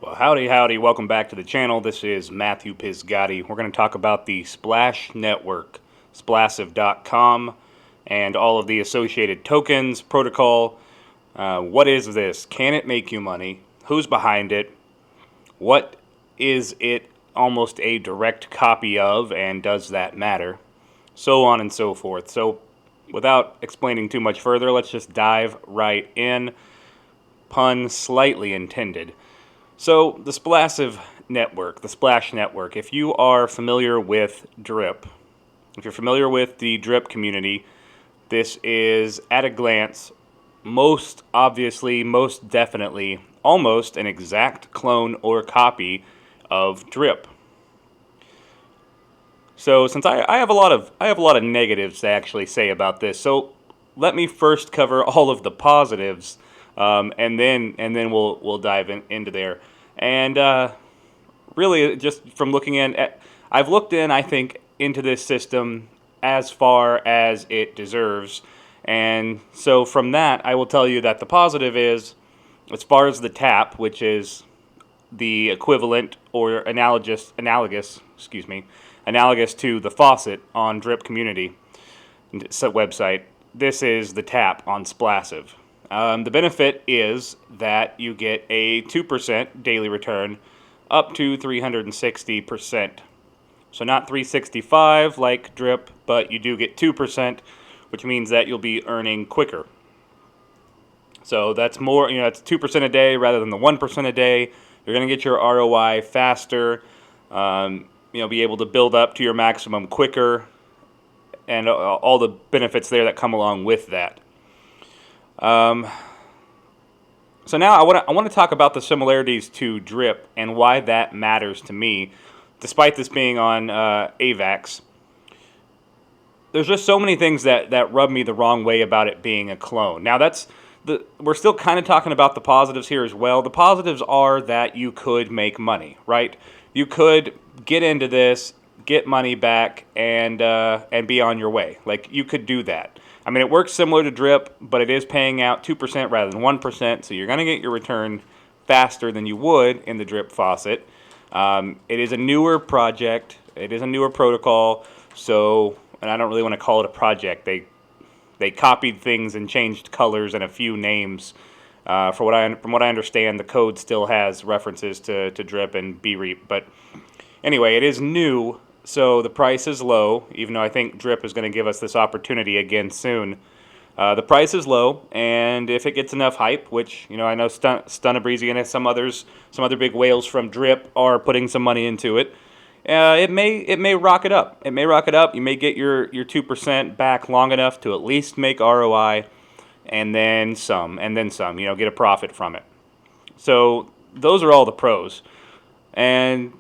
Well, howdy, welcome back to the channel. This is Matthew Pisgotti. We're going to talk about the Splash Network, Splassive.com, and all of the associated tokens, protocol. What is this? Can it make you money? Who's behind it? What is it almost a direct copy of, and does that matter? So on and so forth. So, without explaining too much further, let's just dive right in. Pun slightly intended. So, the Splassive Network, the Splash Network, if you are familiar with Drip, if you're familiar with the Drip community, this is, at a glance, most obviously, most definitely, almost an exact clone or copy of Drip. So, since I have a lot of negatives to actually say about this, so let me first cover all of the positives, and then we'll dive into there. And really, just from looking I've looked in, I think, into this system as far as it deserves. And so from that, I will tell you that the positive is, as far as the tap, which is the equivalent or analogous to the faucet on Drip Community website. This is the tap on Splassive. The benefit is that you get a 2% daily return up to 360%. So not 365 like Drip, but you do get 2%, which means that you'll be earning quicker. So that's more, it's 2% a day rather than the 1% a day. You're going to get your ROI faster, be able to build up to your maximum quicker, and all the benefits there that come along with that. So now I want to talk about the similarities to Drip and why that matters to me, despite this being on AVAX. There's just so many things that rub me the wrong way about it being a clone. Now we're still kind of talking about the positives here as well. The positives are that you could make money, right? You could get into this, get money back, and be on your way. Like, you could do that. I mean, it works similar to Drip, but it is paying out 2% rather than 1%, so you're going to get your return faster than you would in the Drip faucet. It is a newer project. It is a newer protocol, and I don't really want to call it a project. They copied things and changed colors and a few names. From what I understand, the code still has references to Drip and BREAP, but anyway, it is new. So the price is low, even though I think Drip is going to give us this opportunity again soon. The price is low, and if it gets enough hype, which I know Stunnabrizi and some other big whales from Drip are putting some money into it, it may rock it up. It may rock it up. You may get your 2% back long enough to at least make ROI, and then some. Get a profit from it. So those are all the pros, and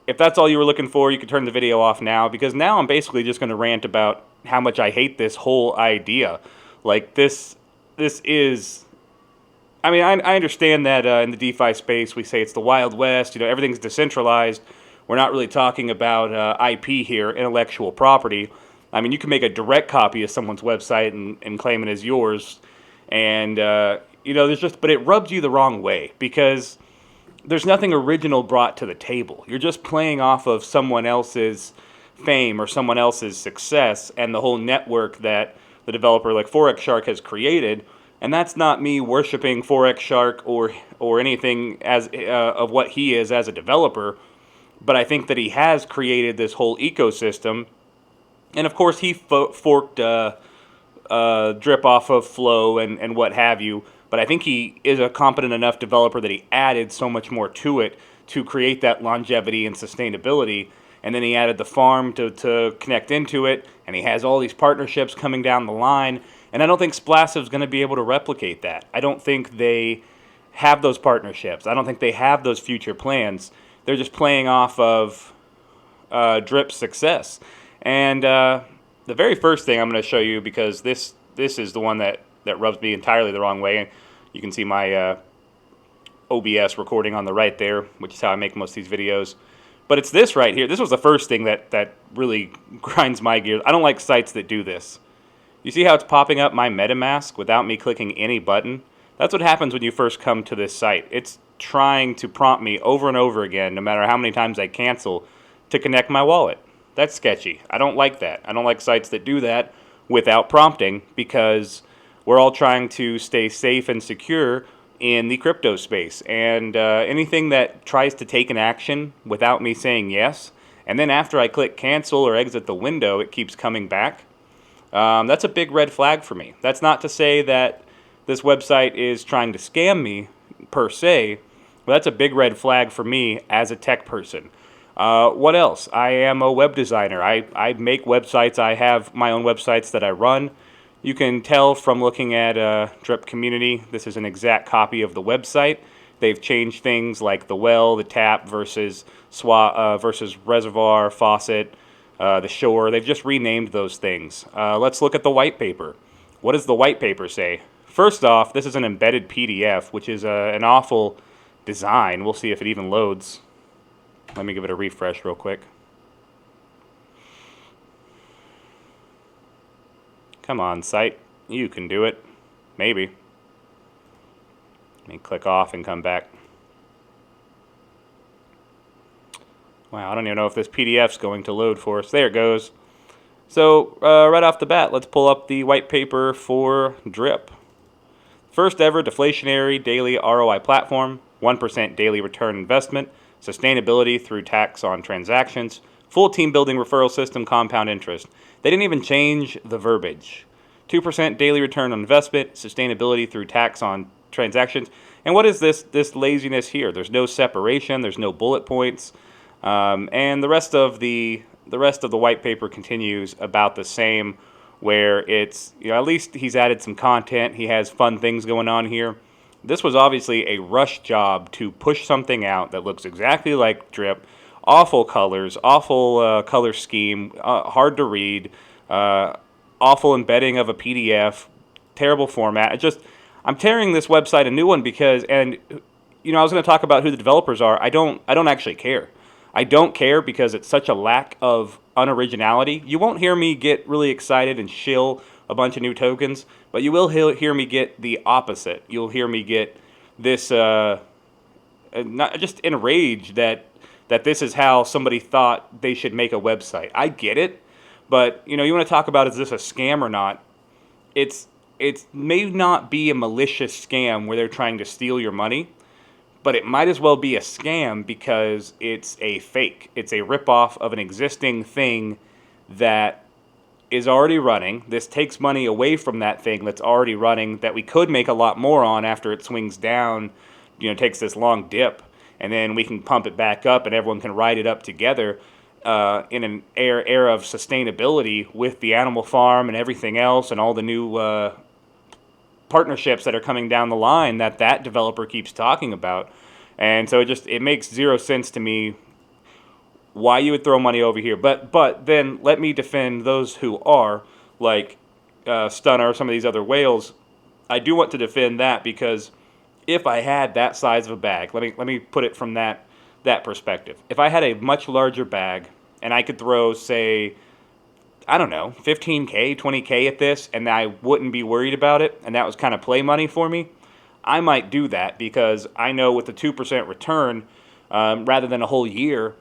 if that's all you were looking for, you can turn the video off now, because now I'm basically just going to rant about how much I hate this whole idea. Like, this is... I mean, I understand that in the DeFi space, we say it's the Wild West, everything's decentralized. We're not really talking about IP here, intellectual property. I mean, you can make a direct copy of someone's website and claim it as yours. And, but it rubs you the wrong way, because there's nothing original brought to the table. You're just playing off of someone else's fame or someone else's success and the whole network that the developer like Forex Shark has created. And that's not me worshiping Forex Shark or anything as of what he is as a developer, but I think that he has created this whole ecosystem. And of course, he forked Drip off of Flow and what have you. But I think he is a competent enough developer that he added so much more to it to create that longevity and sustainability. And then he added the farm to connect into it, and he has all these partnerships coming down the line. And I don't think Splassive's going to be able to replicate that. I don't think they have those partnerships. I don't think they have those future plans. They're just playing off of Drip's success. And the very first thing I'm going to show you, because this is the one that rubs me entirely the wrong way. And you can see my OBS recording on the right there, which is how I make most of these videos. But it's this right here. This was the first thing that really grinds my gears. I don't like sites that do this. You see how it's popping up my MetaMask without me clicking any button? That's what happens when you first come to this site. It's trying to prompt me over and over again, no matter how many times I cancel, to connect my wallet. That's sketchy. I don't like that. I don't like sites that do that without prompting, because we're all trying to stay safe and secure in the crypto space. And anything that tries to take an action without me saying yes, and then after I click cancel or exit the window, it keeps coming back, that's a big red flag for me. That's not to say that this website is trying to scam me per se, but that's a big red flag for me as a tech person. What else? I am a web designer. I make websites. I have my own websites that I run. You can tell from looking at Drip Community, this is an exact copy of the website. They've changed things like the well, the tap versus versus reservoir, faucet, the shore. They've just renamed those things. Let's look at the white paper. What does the white paper say? First off, this is an embedded PDF, which is an awful design. We'll see if it even loads. Let me give it a refresh real quick. Come on, site. You can do it. Maybe. Let me click off and come back. Wow, I don't even know if this PDF's going to load for us. There it goes. So, right off the bat, let's pull up the white paper for Drip. First ever deflationary daily ROI platform, 1% daily return investment, sustainability through tax on transactions, full team building referral system, compound interest. They didn't even change the verbiage. 2% daily return on investment, sustainability through tax on transactions. And what is this laziness here? There's no separation, there's no bullet points. And the rest of the white paper continues about the same, where it's, at least he's added some content. He has fun things going on here. This was obviously a rush job to push something out that looks exactly like Drip. Awful colors, awful color scheme, hard to read, awful embedding of a PDF, terrible format. I'm tearing this website a new one because, and I was going to talk about who the developers are. I don't actually care. I don't care because it's such a lack of unoriginality. You won't hear me get really excited and shill a bunch of new tokens, but you will hear me get the opposite. You'll hear me get this, not just enraged that this is how somebody thought they should make a website. I get it, but you want to talk about, is this a scam or not? It may not be a malicious scam where they're trying to steal your money, but it might as well be a scam because it's a fake. It's a ripoff of an existing thing that is already running. This takes money away from that thing that's already running that we could make a lot more on after it swings down, takes this long dip, and then we can pump it back up and everyone can ride it up together in an era of sustainability with the animal farm and everything else and all the new partnerships that are coming down the line that developer keeps talking about. And so it makes zero sense to me why you would throw money over here. But then let me defend those who are, like Stunner or some of these other whales. I do want to defend that because if I had that size of a bag, let me put it from that perspective. If I had a much larger bag and I could throw, say, I don't know, 15K, 20K at this, and I wouldn't be worried about it, and that was kind of play money for me, I might do that because I know with the 2% return, rather than a whole year,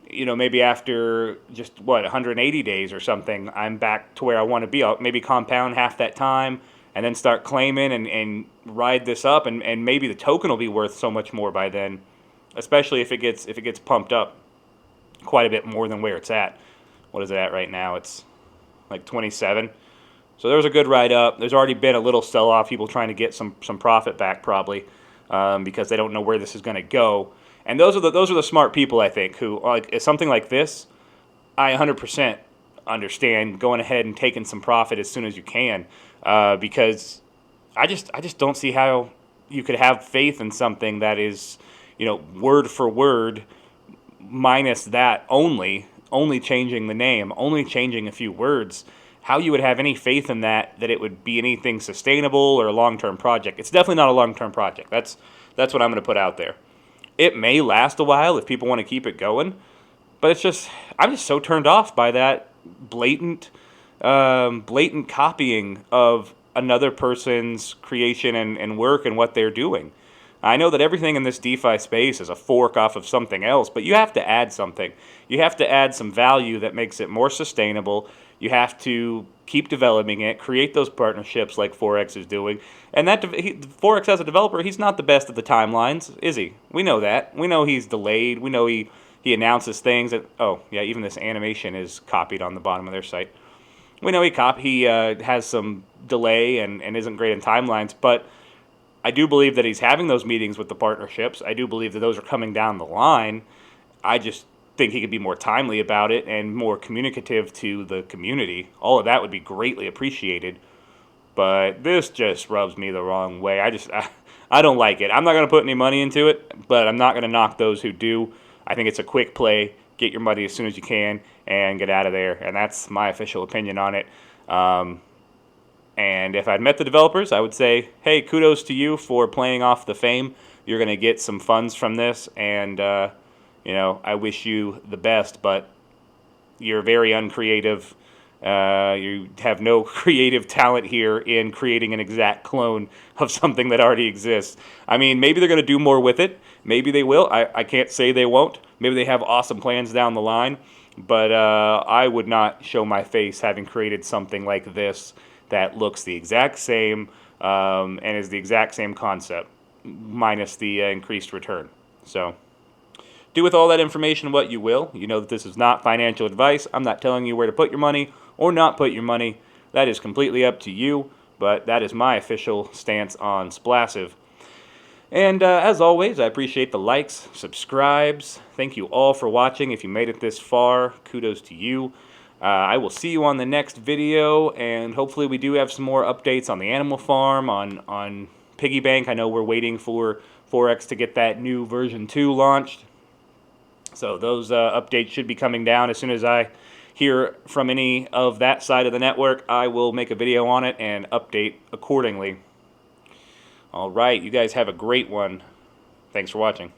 maybe after just, 180 days or something, I'm back to where I want to be. I'll maybe compound half that time and then start claiming and ride this up, and maybe the token will be worth so much more by then, especially if it gets pumped up quite a bit more than where it's at. What is it at right now? It's like 27. So there was a good ride up. There's already been a little sell-off, people trying to get some profit back probably because they don't know where this is going to go. And those are the smart people, I think, who, like, something like this, I 100% understand going ahead and taking some profit as soon as you can because I just don't see how you could have faith in something that is, word for word minus that only changing the name, only changing a few words. How you would have any faith in that it would be anything sustainable or a long-term project. It's definitely not a long-term project. That's what I'm going to put out there. It may last a while if people want to keep it going, but I'm just so turned off by that blatant copying of another person's creation and work and what they're doing. I know that everything in this DeFi space is a fork off of something else, but you have to add something. You have to add some value that makes it more sustainable. You have to keep developing it, create those partnerships like Forex is doing. And Forex as a developer, he's not the best at the timelines, is he? We know that. We know he's delayed. We know he announces things that, oh yeah, even this animation is copied on the bottom of their site. We know he has some delay and isn't great in timelines, but I do believe that he's having those meetings with the partnerships. I do believe that those are coming down the line. I just think he could be more timely about it and more communicative to the community. All of that would be greatly appreciated. But this just rubs me the wrong way. I don't like it. I'm not going to put any money into it, but I'm not going to knock those who do. I think it's a quick play. Get your money as soon as you can and get out of there. And that's my official opinion on it. And if I'd met the developers, I would say, hey, kudos to you for playing off the fame. You're going to get some funds from this, and I wish you the best. But you're very uncreative. You have no creative talent here in creating an exact clone of something that already exists. I mean, maybe they're going to do more with it. Maybe they will. I can't say they won't. Maybe they have awesome plans down the line. But I would not show my face having created something like this that looks the exact same and is the exact same concept, minus the increased return. So do with all that information what you will. You know that this is not financial advice. I'm not telling you where to put your money or not put your money. That is completely up to you, but that is my official stance on Splassive. And as always, I appreciate the likes, subscribes. Thank you all for watching. If you made it this far, kudos to you. I will see you on the next video, and hopefully we do have some more updates on the Animal Farm, on Piggy Bank. I know we're waiting for Forex to get that new version 2 launched. So those updates should be coming down. As soon as I hear from any of that side of the network, I will make a video on it and update accordingly. All right, you guys have a great one. Thanks for watching.